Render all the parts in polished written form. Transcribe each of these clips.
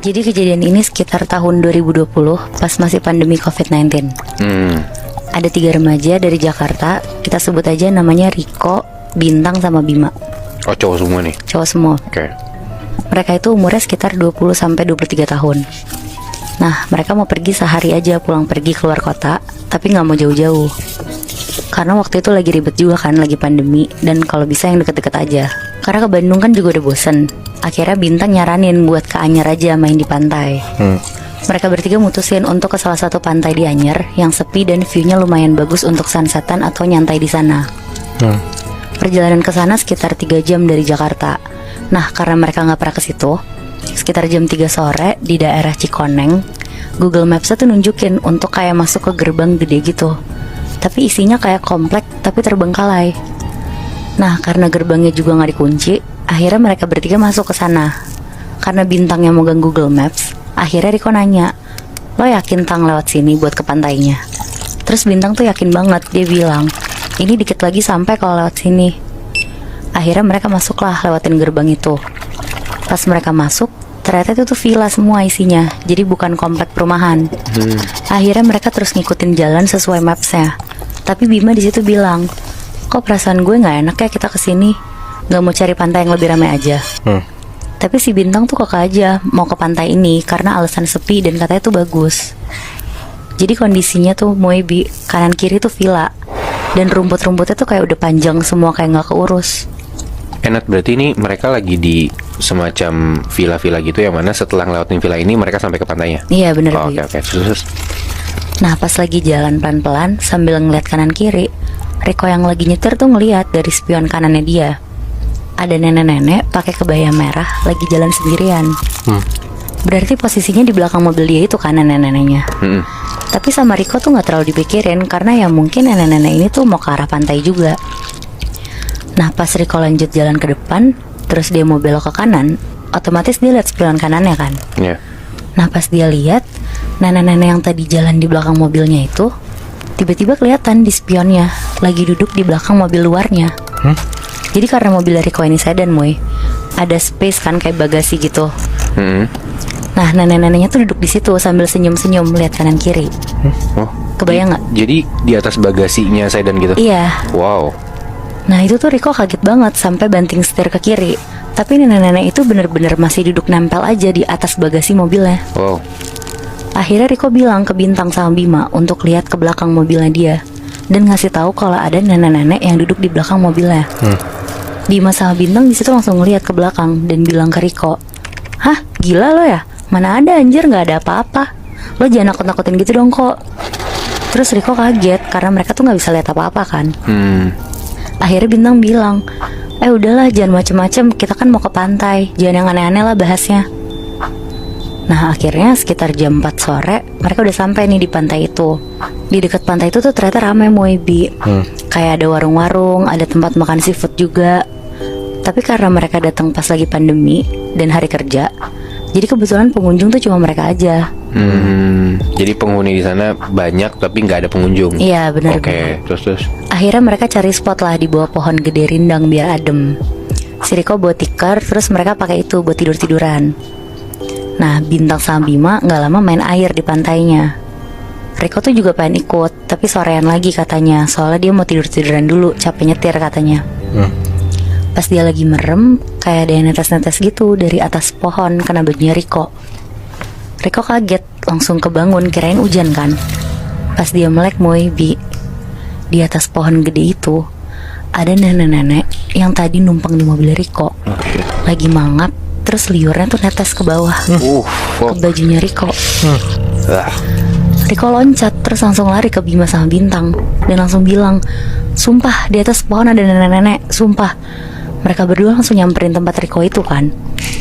Jadi kejadian ini sekitar tahun 2020 pas masih pandemi COVID-19. Ada 3 remaja dari Jakarta, kita sebut aja namanya Riko, Bintang, sama Bima. Oh, cowok semua nih? Cowok semua. Oke. Mereka itu umurnya sekitar 20-23 tahun. Nah, mereka mau pergi sehari aja, pulang pergi keluar kota, tapi gak mau jauh-jauh. Karena waktu itu lagi ribet juga kan, lagi pandemi, dan kalau bisa yang deket-deket aja. Karena ke Bandung kan juga udah bosen. Akhirnya Bintang nyaranin buat ke Anyer aja main di pantai. Mereka bertiga mutusin untuk ke salah satu pantai di Anyer yang sepi dan view-nya lumayan bagus untuk sunsetan atau nyantai di sana. Perjalanan ke sana sekitar 3 jam dari Jakarta. Nah, karena mereka nggak pernah ke situ, sekitar jam 3 sore di daerah Cikoneng, Google Maps tuh nunjukin untuk kayak masuk ke gerbang gede gitu. Tapi isinya kayak komplek tapi terbengkalai. Nah, karena gerbangnya juga nggak dikunci, akhirnya mereka bertiga masuk ke sana. Karena Bintang yang megang Google Maps, akhirnya Riko nanya, "Lo yakin Tang lewat sini buat ke pantainya?" Terus Bintang tuh yakin banget, dia bilang, "Ini dikit lagi sampai kalau lewat sini." Akhirnya mereka masuklah lewatin gerbang itu. Pas mereka masuk, ternyata itu tuh villa semua isinya, jadi bukan komplek perumahan. Akhirnya mereka terus ngikutin jalan sesuai mapsnya. Tapi Bima di situ bilang, "Kok perasaan gue nggak enak ya kita kesini? Nggak mau cari pantai yang lebih ramai aja?" Tapi si Bintang tuh kok aja mau ke pantai ini karena alasan sepi dan katanya tuh bagus. Jadi kondisinya tuh Moebi, kanan kiri tuh villa, dan rumput-rumputnya tuh kayak udah panjang semua, kayak nggak keurus. Enak, berarti ini mereka lagi di semacam villa-villa gitu, yang mana setelah ngelewatin villa ini mereka sampai ke pantainya? Iya bener, Oh, Bi. oke. Terus. Nah, pas lagi jalan pelan-pelan sambil ngeliat kanan kiri, Riko yang lagi nyetir tuh ngeliat dari spion kanannya dia, ada nenek-nenek pakai kebaya merah lagi jalan sendirian. Berarti posisinya di belakang mobil dia itu kan nenek-neneknya. Tapi sama Riko tuh nggak terlalu dipikirin karena ya mungkin nenek-nenek ini tuh mau ke arah pantai juga. Nah, pas Riko lanjut jalan ke depan, terus dia mau belok ke kanan, otomatis dia lihat spion kanannya kan. Iya. Nah, pas dia lihat, nenek-nenek yang tadi jalan di belakang mobilnya itu tiba-tiba kelihatan di spionnya lagi duduk di belakang mobil luarnya. Jadi karena mobil dari Riko ini sedan, Moy, ada space kan kayak bagasi gitu. Nah, nenek-neneknya tuh duduk di situ sambil senyum-senyum melihat kanan kiri. Oh, Kebayang nggak? jadi di atas bagasinya sedan gitu? Iya. Wow. Nah, itu tuh Riko kaget banget sampai banting setir ke kiri. Tapi nenek-nenek itu bener-bener masih duduk nempel aja di atas bagasi mobilnya. Wow. Akhirnya Riko bilang ke Bintang sama Bima untuk lihat ke belakang mobilnya dia dan ngasih tahu kalau ada nenek-nenek yang duduk di belakang mobilnya. Bima sama Bintang di situ langsung ngeliat ke belakang dan bilang ke Riko, "Hah, gila lo ya? Mana ada anjir, nggak ada apa-apa. Lo jangan nakut-nakutin gitu dong kok." Terus Riko kaget karena mereka tuh nggak bisa lihat apa-apa kan. Akhirnya Bintang bilang, "Udahlah, jangan macem-macem, kita kan mau ke pantai, jangan yang aneh-aneh lah bahasnya." Nah, akhirnya sekitar jam 4 sore mereka udah sampai nih di pantai itu. Di dekat pantai itu tuh ternyata ramai, Moebi. Kayak ada warung-warung, ada tempat makan seafood juga. Tapi karena mereka datang pas lagi pandemi dan hari kerja, jadi kebetulan pengunjung tuh cuma mereka aja. Jadi penghuni di sana banyak tapi nggak ada pengunjung. Iya benar. Oke, terus. Akhirnya mereka cari spot lah di bawah pohon gede rindang biar adem. Si Riko bawa tikar, terus mereka pakai itu buat tidur-tiduran. Nah, Bintang sama Bima nggak lama main air di pantainya. Riko tuh juga pengen ikut, tapi sorean lagi katanya, soalnya dia mau tidur-tiduran dulu, capek nyetir katanya. Pas dia lagi merem, kayak ada yang netes-netes gitu dari atas pohon kena bajunya Riko. Riko kaget, langsung kebangun, kirain hujan kan. Pas dia melek, Moebi, di atas pohon gede itu ada nenek-nenek yang tadi numpang di mobil Riko. Lagi mangap, terus liurnya tuh netes ke bawah, ke bajunya Riko. Riko loncat, terus langsung lari ke Bima sama Bintang dan langsung bilang, "Sumpah, di atas pohon ada nenek-nenek, sumpah." Mereka berdua langsung nyamperin tempat Riko itu kan.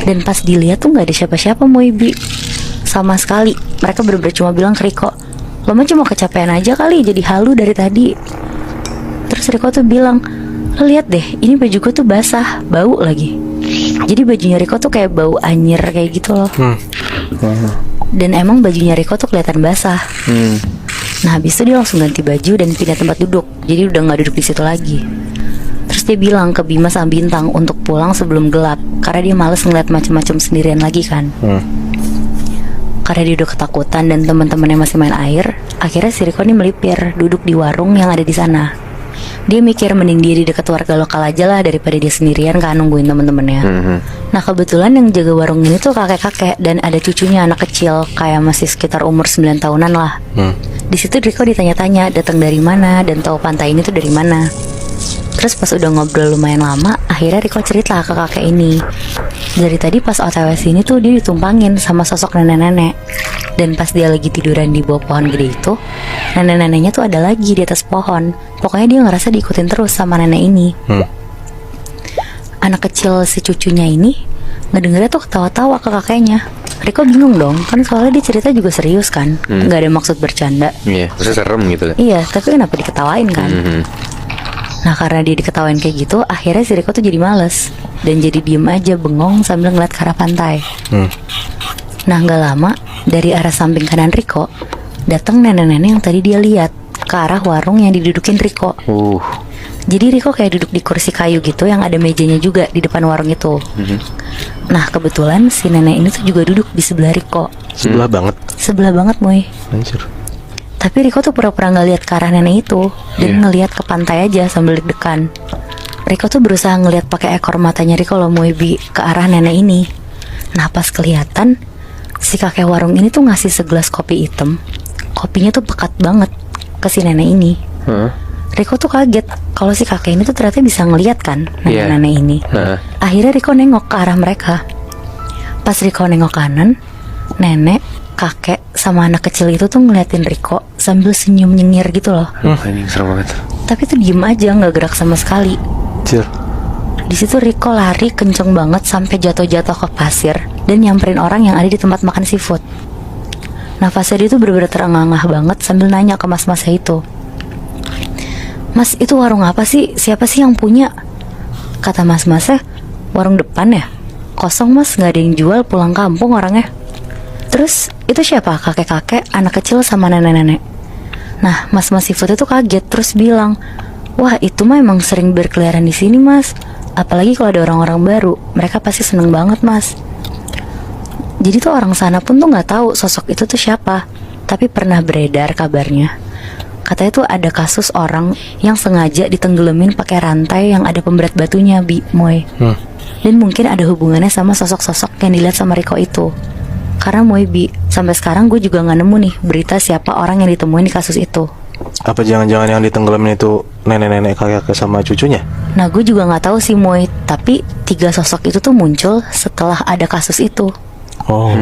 Dan pas dilihat tuh gak ada siapa-siapa, Moebi, sama sekali. Mereka bener-bener cuma bilang ke Riko, "Lo mah cuma kecapean aja kali, jadi halu dari tadi." Terus Riko tuh bilang, "Lo lihat deh, ini baju gue tuh basah, bau lagi." Jadi bajunya Riko tuh kayak bau anyir kayak gitu loh. Dan emang bajunya Riko tuh kelihatan basah. Nah, habis itu dia langsung ganti baju dan pindah tempat duduk. Jadi udah gak duduk di situ lagi. Terus dia bilang ke Bima sama Bintang untuk pulang sebelum gelap karena dia males ngeliat macam-macam sendirian lagi kan. karena dia udah ketakutan dan teman-temannya masih main air, akhirnya si Riko nih melipir duduk di warung yang ada di sana. Dia mikir mending dia di dekat warga lokal aja lah daripada dia sendirian kan nungguin temen-temennya. Nah kebetulan yang jaga warung ini tuh kakek-kakek dan ada cucunya anak kecil kayak masih sekitar umur 9 tahunan lah. Di situ Riko ditanya-tanya datang dari mana dan tahu pantai ini tuh dari mana. Terus pas udah ngobrol lumayan lama, akhirnya Riko cerita ke kakek ini. Dari tadi pas OTW sini tuh dia ditumpangin sama sosok nenek-nenek. Dan pas dia lagi tiduran di bawah pohon gede itu, nenek-neneknya tuh ada lagi di atas pohon. Pokoknya dia ngerasa diikutin terus sama nenek ini. Anak kecil si cucunya ini ngedengernya tuh ketawa-tawa ke kakeknya. Riko bingung dong, kan soalnya dia cerita juga serius kan, nggak ada maksud bercanda. Iya, terus serem gitu. Iya, tapi kenapa diketawain kan? Nah karena dia diketawain kayak gitu, akhirnya si Riko tuh jadi males dan jadi diem aja bengong sambil ngeliat ke arah pantai. Nah gak lama, dari arah samping kanan Riko datang nenek-nenek yang tadi dia lihat ke arah warung yang didudukin Riko. Jadi Riko kayak duduk di kursi kayu gitu yang ada mejanya juga di depan warung itu. Nah kebetulan si nenek ini tuh juga duduk di sebelah Riko. Sebelah banget. Sebelah banget Moy. Anjir. Tapi Riko tuh pura-pura gak lihat ke arah nenek itu dan ngelihat ke pantai aja sambil deg-degan. Riko tuh berusaha ngelihat pakai ekor matanya Riko loh Moebi ke arah nenek ini. Nah pas kelihatan si kakek warung ini tuh ngasih segelas kopi hitam. Kopinya tuh pekat banget ke si nenek ini. Riko tuh kaget kalau si kakek ini tuh ternyata bisa ngelihat kan nenek-nenek ini. Akhirnya Riko nengok ke arah mereka. Pas Riko nengok kanan, nenek, kakek sama anak kecil itu tuh ngeliatin Riko sambil senyum nyengir gitu loh. Ini serem banget. Tapi tuh diem aja nggak gerak sama sekali. Anjir. Di situ Riko lari kenceng banget sampai jatuh-jatuh ke pasir dan nyamperin orang yang ada di tempat makan seafood. Nafasnya dia tuh bener-bener terengah-engah banget sambil nanya ke mas-masnya itu, "Mas, itu warung apa sih? Siapa sih yang punya?" Kata mas-masnya, "Warung depan ya? Kosong mas, nggak ada yang jual, pulang kampung orangnya." Terus itu siapa? Kakek-kakek, anak kecil sama nenek-nenek. Nah mas-mas seafood itu kaget terus bilang, "Wah itu mah emang sering berkeliaran di sini mas. Apalagi kalau ada orang-orang baru, mereka pasti seneng banget mas." Jadi tuh orang sana pun tuh nggak tahu sosok itu tuh siapa, tapi pernah beredar kabarnya. Katanya tuh ada kasus orang yang sengaja ditenggelamin pakai rantai yang ada pemberat batunya, Moy. Dan mungkin ada hubungannya sama sosok-sosok yang dilihat sama Riko itu. Karena Moy, sampai sekarang gue juga nggak nemu nih berita siapa orang yang ditemuin di kasus itu. Apa jangan-jangan yang ditenggelamin itu nenek-nenek kakek sama cucunya? Nah gue juga nggak tahu sih Moy, tapi 3 sosok itu tuh muncul setelah ada kasus itu. Oh.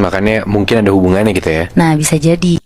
Makanya mungkin ada hubungannya gitu ya. Nah bisa jadi.